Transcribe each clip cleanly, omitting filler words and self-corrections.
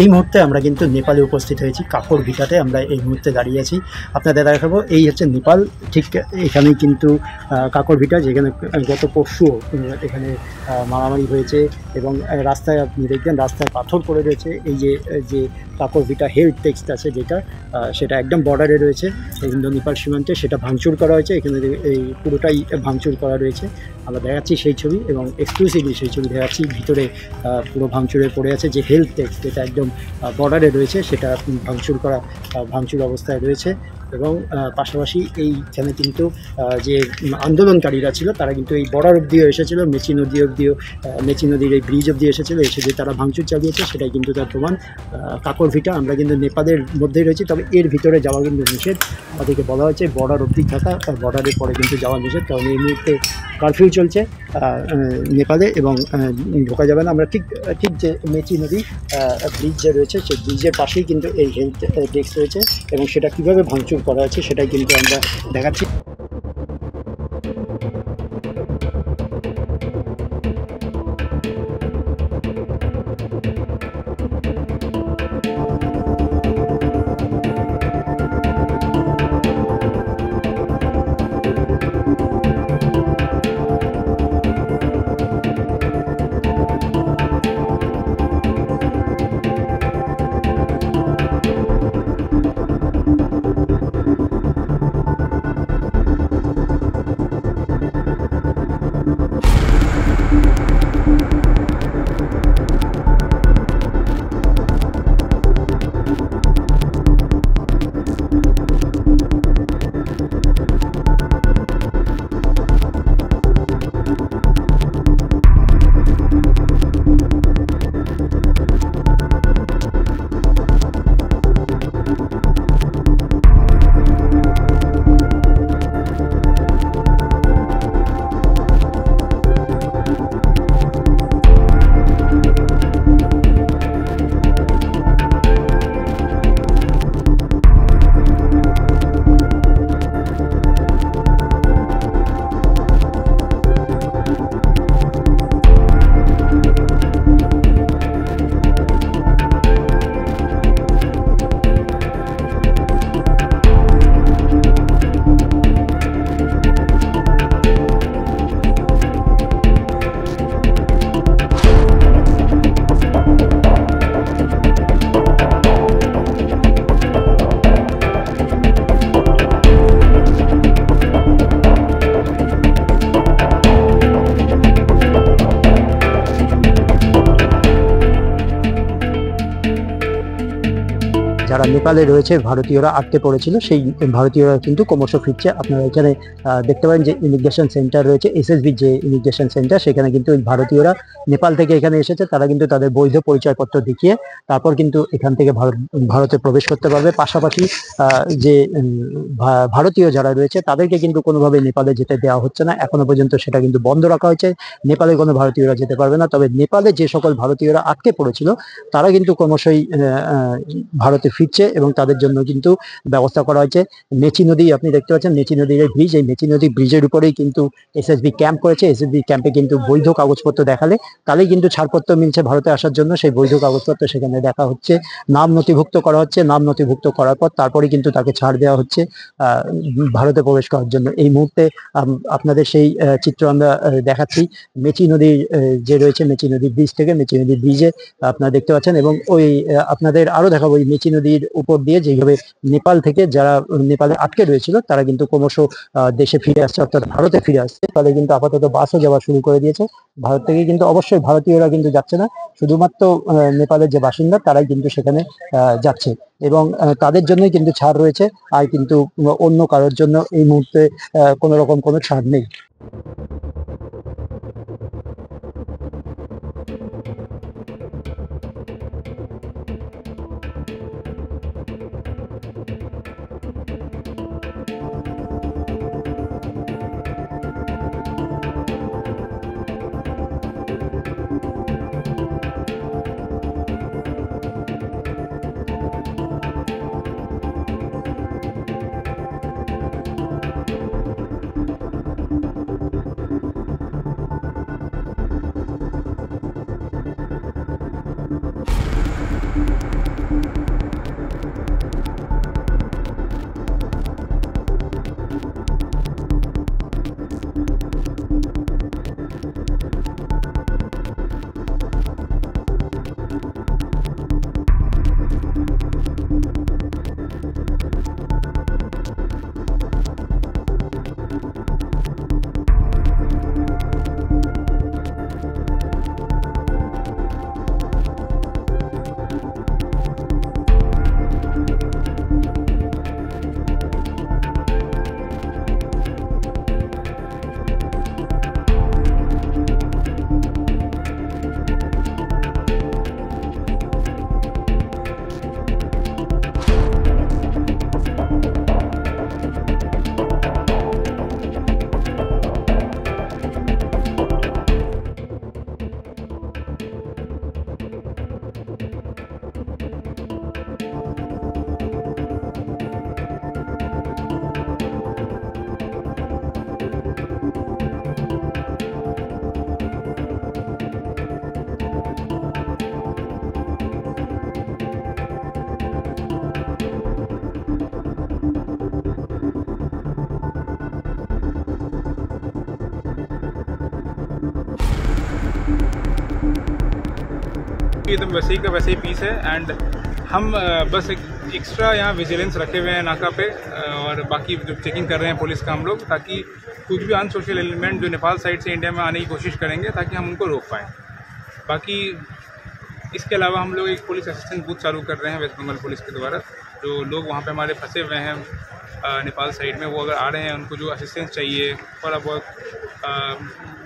এই মুহূর্তে আমরা কিন্তু নেপালে উপস্থিত হয়েছি, কাকর ভিটাতে আমরা এই মুহূর্তে দাঁড়িয়ে আছি। আপনাদের দেখাবো এই হচ্ছে নেপাল, ঠিক এখানেই কিন্তু কাকর ভিটা, যেখানে গত পরশু এখানে মারামারি হয়েছে এবং রাস্তায় আপনি দেখবেন রাস্তায় পাথর পড়ে রয়েছে। এই যে কাকর ভিটা হেলথ টেক্সট আছে যেটা, সেটা একদম বর্ডারে রয়েছে ইন্দো নেপাল সীমান্তে, সেটা ভাঙচুর করা হয়েছে। এখানে এই পুরোটাই ভাঙচুর করা রয়েছে। আমরা দেখাচ্ছি সেই ছবি এবং এক্সক্লুসিভলি সেই ছবি দেখাচ্ছি। ভিতরে পুরো ভাঙচুরে পড়ে আছে যে হেলথ টেক্সট, যেটা একদম বর্ডারে রয়েছে, সেটা ভাঙচুর অবস্থায় রয়েছে। এবং পাশাপাশি এইখানে কিন্তু যে আন্দোলনকারীরা ছিল তারা কিন্তু এই বর্ডার অবধিও এসেছিলো, মেচি নদীর এই ব্রিজ অবধি এসেছিলো, এসে যে তারা ভাঙচুর চালিয়েছে সেটাই কিন্তু তার প্রমাণ। কাকর ভিটা, আমরা কিন্তু নেপালের মধ্যেই রয়েছি, তবে এর ভিতরে যাওয়া কিন্তু নিষেধ। আমাদেরকে বলা হয়েছে বর্ডার অবধি থাকা, বর্ডারের পরে কিন্তু যাওয়া নিষেধ, কারণ এই মুহূর্তে কারফিউ চলছে নেপালে এবং ঢোকা যাবে না। আমরা ঠিক যে মেচি নদী ব্রিজ যে রয়েছে সেই ব্রিজের পাশেই কিন্তু এই হেলথ ডেস্ক রয়েছে এবং সেটা কীভাবে ভাঙচুর করা হয়েছে সেটাই কিন্তু আমরা দেখাচ্ছি। যারা নেপালে রয়েছে ভারতীয়রা আটকে পড়েছিল, সেই ভারতীয়রা কিন্তু ক্রমশ ফিরছে। আপনারা এখানে দেখতে পারেন যে ইমিগ্রেশন সেন্টার রয়েছে, এসএসবি যে ইমিগ্রেশন সেন্টার, সেখানে কিন্তু ভারতীয়রা নেপাল থেকে এখানে এসেছে, তারা কিন্তু তাদের বৈধ পরিচয়পত্র দেখিয়ে তারপর কিন্তু এখান থেকে ভারতে প্রবেশ করতে পারবে। পাশাপাশি যে ভারতীয় যারা রয়েছে তাদেরকে কিন্তু কোনোভাবে নেপালে যেতে দেওয়া হচ্ছে না, এখনো পর্যন্ত সেটা কিন্তু বন্ধ রাখা হয়েছে। নেপালে কোনো ভারতীয়রা যেতে পারবে না। তবে নেপালে যে সকল ভারতীয়রা আটকে পড়েছিল তারা কিন্তু ক্রমশই ভারতে ফিরছে এবং তাদের জন্য কিন্তু ব্যবস্থা করা হয়েছে। মেচি নদী আপনি দেখতে পাচ্ছেন, মেচি নদীর এই ব্রিজ, এই মেচি নদী ব্রিজের উপরেই কিন্তু এসএসবি ক্যাম্প করেছে। এসএসবি ক্যাম্পে কিন্তু বৈধ কাগজপত্র দেখালে তাহলেই কিন্তু ছাড়পত্র মিলছে ভারতে আসার জন্য। সেই বৈধ কাগজপত্র সেখানে দেখা হচ্ছে, নাম নথিভুক্ত করা হচ্ছে, নাম নথিভুক্ত করার পর তারপরে কিন্তু তাকে ছাড় দেওয়া হচ্ছে ভারতে প্রবেশ করার জন্য। এই মুহূর্তে আপনাদের সেই চিত্র আমরা দেখাচ্ছি মেচি নদীর যে রয়েছে, মেচি নদীর ব্রিজ থেকে, মেচি নদীর ব্রিজে আপনারা দেখতে পাচ্ছেন। এবং ওই আপনাদের আরো দেখাবো ওই মেচি নদীর উপর দিয়ে যেভাবে নেপাল থেকে যারা নেপালে আটকে রয়েছিল তারা কিন্তু ক্রমশ দেশে ফিরে আসছে, অর্থাৎ ভারতে ফিরে আসছে। তাহলে কিন্তু আপাতত বাসও যাওয়া শুরু করে দিয়েছে ভারত থেকে। কিন্তু অবশ্যই ভারতীয়রা কিন্তু যাচ্ছে না, শুধুমাত্র নেপালের যে বাসিন্দা তারাই কিন্তু সেখানে যাচ্ছে এবং তাদের জন্যই কিন্তু ছাড় রয়েছে। আর কিন্তু অন্য কারোর জন্য এই মুহূর্তে কোনো রকম কোনো ছাড় নেই। की एकदम वैसे ही का वैसे ही पीस है। एंड हम बस एक एक्स्ट्रा यहाँ विजिलेंस रखे हुए हैं नाका पे, और बाकी जो चेकिंग कर रहे हैं पुलिस का हम लोग, ताकि कुछ भी अनसोशल एलिमेंट जो नेपाल साइड से इंडिया में आने की कोशिश करेंगे ताकि हम उनको रोक पाएँ। बाकी इसके अलावा हम लोग एक पुलिस असिस्टेंस बूथ चालू कर रहे हैं वेस्ट बंगाल पुलिस के द्वारा। जो लोग वहाँ पे हमारे फंसे हुए हैं नेपाल साइड में, वो अगर आ रहे हैं, उनको जो असिस्टेंस चाहिए थोड़ा बहुत,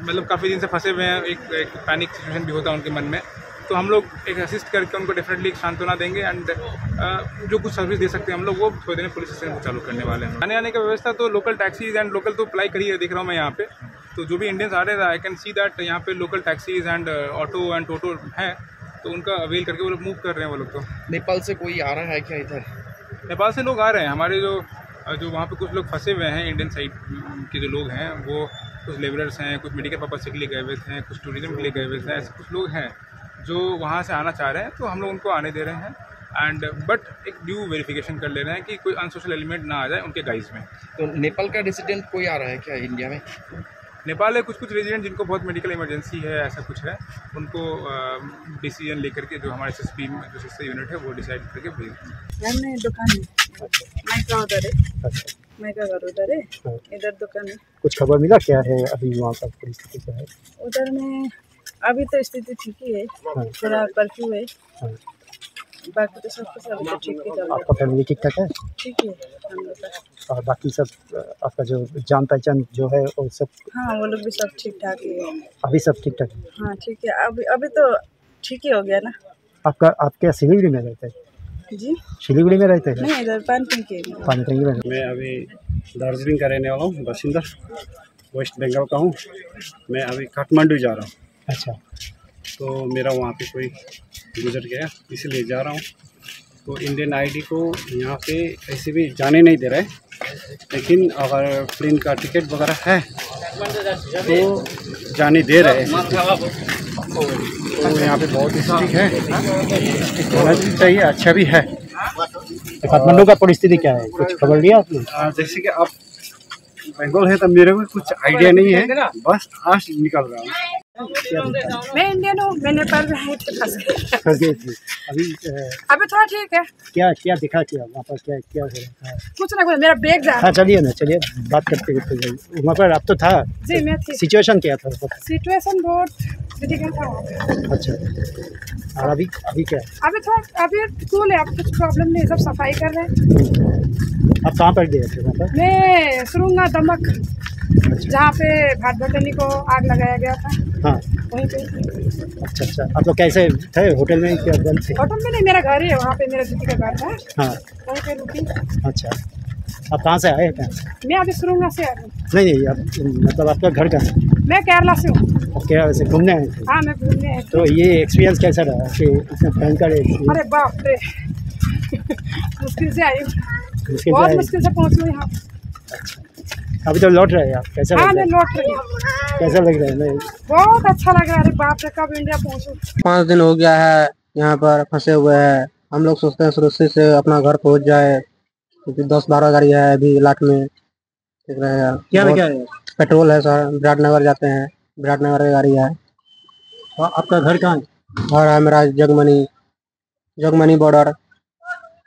मतलब काफ़ी दिन से फंसे हुए हैं, एक पैनिक सिचुएशन भी होता है उनके मन में, तो हम लोग एक असिस्ट करके उनको डेफिनेटली एक सांत्वना देंगे। एंड जो कुछ सर्विस दे सकते हैं हम लोग वो थोड़ी देर में पुलिस स्टेशन को चालू करने वाले हैं। आने की व्यवस्था तो लोकल टैक्सीज एंड लोकल तो अप्लाई करिए, देख रहा हूँ मैं यहाँ पे, तो जो भी इंडियंस आ रहे हैं आई कैन सी दैट यहाँ पे local taxis and auto and toto हैं, तो उनका अवेल करके वो लोग मूव कर रहे हैं। वो लोग तो नेपाल से कोई आ रहा है क्या इधर? नेपाल से लोग आ रहे हैं, हमारे जो वहाँ पे कुछ लोग फंसे हुए हैं इंडियन साइड के जो लोग हैं, वो कुछ लेबरर्स हैं, कुछ मेडिकल पर्पज के लिए गए हुए हैं, कुछ टूरिज्म के लिए गए हुए हैं, ऐसे कुछ लोग हैं जो वहाँ से आना चाह रहे हैं, तो हम लोग उनको आने दे रहे हैं। एंड बट एक ड्यू वेरिफिकेशन कर ले रहे हैं कि कोई अनसोशल एलिमेंट ना आ जाए उनके गाइज में। तो नेपाल का रेसिडेंट कोई आ रहा है क्या इंडिया में? नेपाल है कुछ रेजिडेंट जिनको बहुत मेडिकल इमरजेंसी है, ऐसा कुछ है, उनको डिसीजन लेकर के जो हमारे एसएसपी जो सिस्टर यूनिट है वो डिसाइड करके भेज दें। दुकान है, माइका उधर है, माइका घर उधर है, इधर दुकान है। कुछ खबर मिला क्या है अभी वहाँ पर परिस्थिति क्या है? उधर में अभी तो स्थिति ठीक ही है, थोड़ा कर्फ्यू है, बाकी तो सब कुछ अभी तो ठीक ही चल रहा है। आपका फैमिली ठीक ठाक है? ठीक है हम लोग का। और बाकी सब आपका जो जान पहचान जो है वो सब? हाँ वो लोग भी सब ठीक ठाक ही है अभी सब ठीक ठाक है? हाँ ठीक है, अभी तो ठीक ही हो गया ना। आप क्या सिलीगुड़ी में रहते हैं? जी सिलीगुड़ी में रहते हैं? नहीं, इधर पानपिंग में। मैं अभी दार्जिलिंग का रहने वाला हूँ, बासिंदा वेस्ट बंगाल का हूँ। मैं अभी काठमांडू जा रहा हूँ। अच्छा, तो मेरा वहाँ पे कोई गुजर गया इसलिए जा रहा हूँ। तो इंडियन आईडी को यहाँ पे ऐसे भी जाने नहीं दे रहे, लेकिन अगर प्लेन का टिकट वगैरह है तो जाने दे रहे हैं। तो यहाँ पे बहुत स्ट्रिक्ट है, स्ट्रिक्ट होना भी चाहिए, अच्छा भी है। काठमांडू का परिस्थिति क्या है, कुछ खबर लिया आपने? जैसे कि आप बंगाल है तो मेरे को कुछ आइडिया नहीं है, बस आज निकल रहा हूँ। मैं इंडियन हूँ, मैं नेपाल में है तो फंस गई। अभी थोड़ा ठीक है। क्या दिखा क्या वहाँ पर, क्या हो रहा है? कुछ ना कुछ, मेरा बैग जा। हाँ चलिए ना, चलिए बात करते करते वहाँ पर आप तो था। जी मैं थी। सिचुएशन क्या था? सिचुएशन बहुत क्रिटिकल था वहाँ पे। अच्छा, और अभी क्या? अभी कूल है, अब कुछ प्रॉब्लम नहीं, सब सफाई कर रहे हैं। आप कहाँ पर गए थे वहाँ पर? मैं सुरुंगा दमक, जहाँ पे भाट भटनी को आग लगाया गया था, हाँ वहीं पे। अच्छा, आप लोग कैसे थे? होटल में क्या बंद थे? होटल में नहीं, मेरा घर है वहाँ पे, मेरा दीदी का घर था, हाँ वहीं पे रुकी। अच्छा, आप कहाँ से आए हैं? मैं अभी सुरुंगा से आई हूँ। नहीं, आप मतलब आपका घर कहाँ है? मैं केरला से हूँ। केरला से घूमने आए थे? हाँ मैं घूमने आई थी। तो ये एक्सपीरियंस कैसा रहा कि इतना भयंकर? अरे बाप रे मुश्किल से आई हूँ, बहुत मुश्किल से पहुँची हूँ यहाँ। अच्छा, अभी तो लौट रहे हैं आप, कैसा हाँ लग मैं रहा लौट रही हूँ। है? कैसा लग रहा है? बहुत अच्छा लग रहा है। अरे बाप रे, कब इंडिया पहुँचूँ। 5 दिन हो गया है यहाँ पर फंसे हुए हैं। हम लोग सोचते हैं सुरक्षित से अपना घर पहुँच जाए, क्योंकि 10-12 गाड़ी है अभी लाट में, ठीक रहेगा। क्या है? पेट्रोल है सर, विराटनगर जाते हैं, विराटनगर की गाड़ी है। आपका घर कहाँ है? घर है मेरा जगमनी बॉर्डर।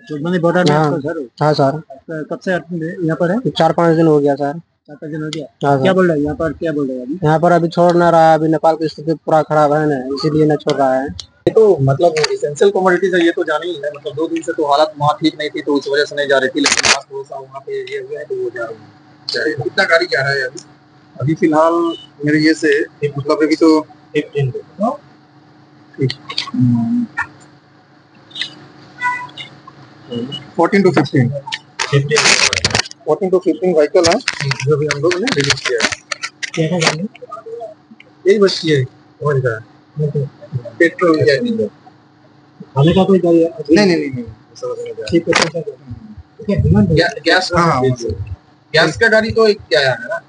जोगबनी बॉर्डर में आपका घर है? हाँ सर। कब से यहाँ पर है? 4-5 दिन हो गया सर। 4-5 दिन हो गया। हाँ क्या सर। बोल रहे हैं यहाँ पर, क्या बोल रहे हैं अभी? यहाँ पर अभी छोड़ ना रहा है, अभी नेपाल की स्थिति पूरा खराब है ना, इसीलिए न छोड़ रहा है। ये तो मतलब एसेंशियल कमोडिटीज है, ये तो जानी ही है। मतलब 2 दिन से तो हालत वहाँ ठीक नहीं थी, तो उस वजह से नहीं जा रही थी, लेकिन आज थोड़ा सा वहाँ पे ये हुआ है तो वो जा रही है। कितना गाड़ी जा रहा है अभी फिलहाल मेरे ये से मतलब अभी तो 15 14 to 15 व्हीकल है जो भी हम लोग ने रिलीज किया है। यही बस ये समझ रहा है, पेट्रोल या डीजल खाने का कोई गाड़ी है? नहीं ठीक है। गैस। हाँ गैस का गाड़ी तो एक क्या है ना,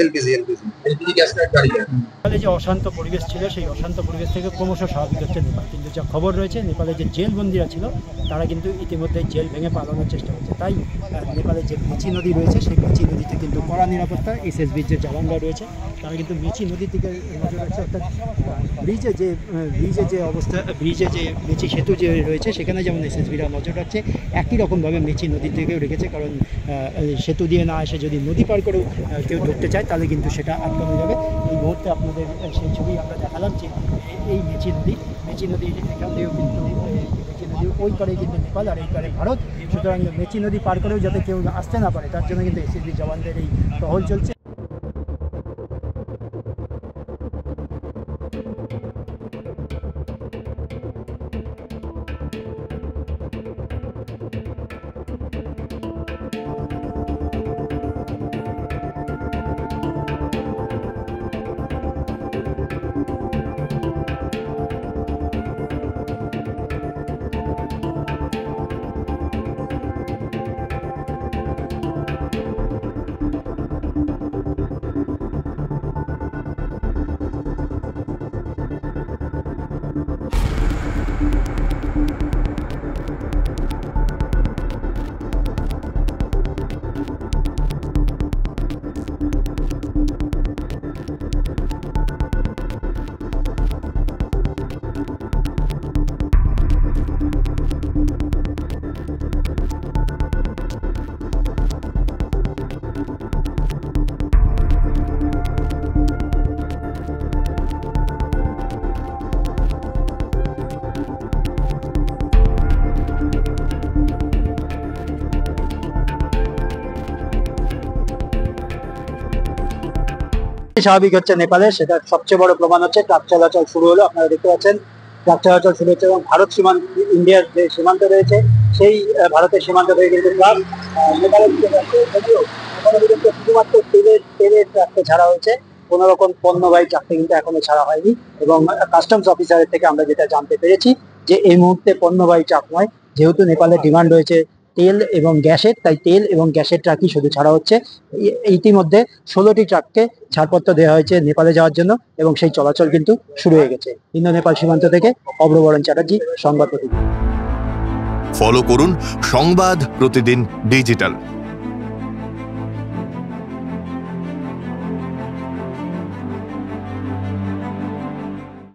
एलपीजी गैस का गाड़ी है। নেপালে যে অশান্ত পরিবেশ ছিল সেই অশান্ত পরিবেশ থেকে ক্রমশ স্বাভাবিক হচ্ছে নেপাল, কিন্তু যা খবর রয়েছে নেপালে যে জেলবন্দিরা ছিল তারা কিন্তু ইতিমধ্যে জেল ভেঙে পালানোর চেষ্টা করছে। তাই নেপালের যে মিচি নদী রয়েছে সেই মিচি নদীতে কিন্তু কড়া নিরাপত্তা এসএসবির যে জওয়ানরা রয়েছে তারা কিন্তু মিচি নদীর দিকে নজর রাখছে, অর্থাৎ ব্রিজে যে অবস্থা, ব্রিজে যে মিচি সেতু যে রয়েছে সেখানে যেমন এসএসবিরা নজর রাখছে, একই রকমভাবে মিচি নদীর দিকেও রেখেছে। কারণ সেতু দিয়ে না এসে যদি নদী পার করেও কেউ ঢুকতে চায় তাহলে কিন্তু সেটা আটকানো যাবে। এই মুহূর্তে আপনাদের সেই ছবি আমরা দেখালাম যে এই মেচি নদীর এখান দিয়েও কিন্তু মেচি নদীর ওই পারে কিন্তু নেপাল আর এই পারে ভারত, সুতরাং মেচি নদী পার করেও যাতে কেউ আসতে না পারে তার জন্য কিন্তু এসএসবি জওয়ানদের এই টহল চলছে। স্বাভাবিক হচ্ছে নেপালে, সেটা সবচেয়ে বড় প্রমাণ হচ্ছে ট্রাক চলাচল শুরু হলো। আপনারা দেখতে পাচ্ছেন ট্রাক চলাচল শুরু হচ্ছে এবং ভারত সীমান্ত, ইন্ডিয়ার যে সীমান্ত রয়েছে সেই ভারতের সীমান্ত থেকে কিন্তু ট্রাক নেপালের দিকে যাচ্ছে। যদিও এখনো পর্যন্ত শুধুমাত্র তেলের ট্রাককে ছাড়া হয়েছে, কোনো রকম পণ্যবাহী ট্রাককে কিন্তু এখনো ছাড়া হয়নি। এবং কাস্টমস অফিসারের থেকে আমরা যেটা জানতে পেরেছি যে এই মুহূর্তে পণ্যবাহী ট্রাক নয়, যেহেতু নেপালের ডিমান্ড রয়েছে তেল এবং গ্যাসের, তাই তেল এবং গ্যাসের ট্রাকই শুধু ছাড়া হচ্ছে। ইতিমধ্যে 16টি ট্রাককে ছাড়পত্র দেওয়া হয়েছে নেপালে যাওয়ার জন্য এবং সেই চলাচল কিন্তু শুরু হয়ে গেছে। ইন্দো নেপাল সীমান্ত থেকে অগ্রবরণ চ্যাটার্জি, সংবাদ প্রতিনিধি। ফলো করুন সংবাদ প্রতিদিন ডিজিটাল।